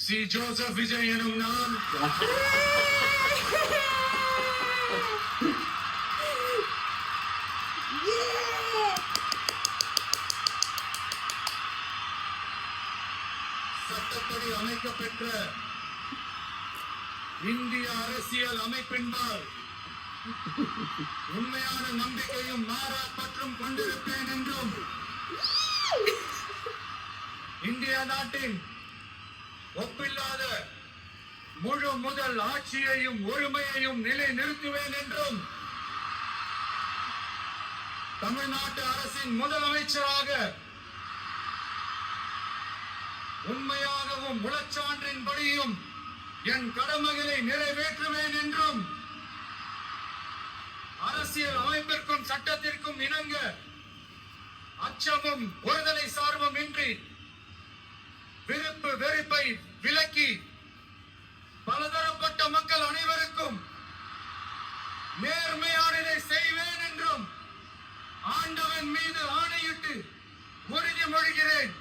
C Joseph Vijay எனும் நான் சட்டப்படி அமைக்கப்பெற்ற இந்திய அரசியல் அமைப்பின்பால் உண்மையான நம்பிக்கையும் மாறா பற்றும் கொண்டிருப்பேன் என்றும் இந்திய நாட்டின் ஒப்பில்லாத முழு முதல் ஆட்சியையும் ஒருமையையும் நிலை நிறுத்துவேன் என்றும் தமிழ்நாட்டு அரசின் முதலமைச்சராக உண்மையாகவும் உளச்சான்றின்படியும் என் கடமைகளை நிறைவேற்றுவேன் என்றும் அரசியல் அமைப்பிற்கும் சட்டத்திற்கும் இணங்க அச்சமும் ஒருதலை சார்பும் இன்றி விருப்பு வெறுப்பை விலக்கி பலதரப்பட்ட மக்கள் அனைவருக்கும் நேர்மையானதை செய்வேன் என்றும் ஆண்டவன் மீது ஆணையிட்டு உறுதிமொழிகிறேன்.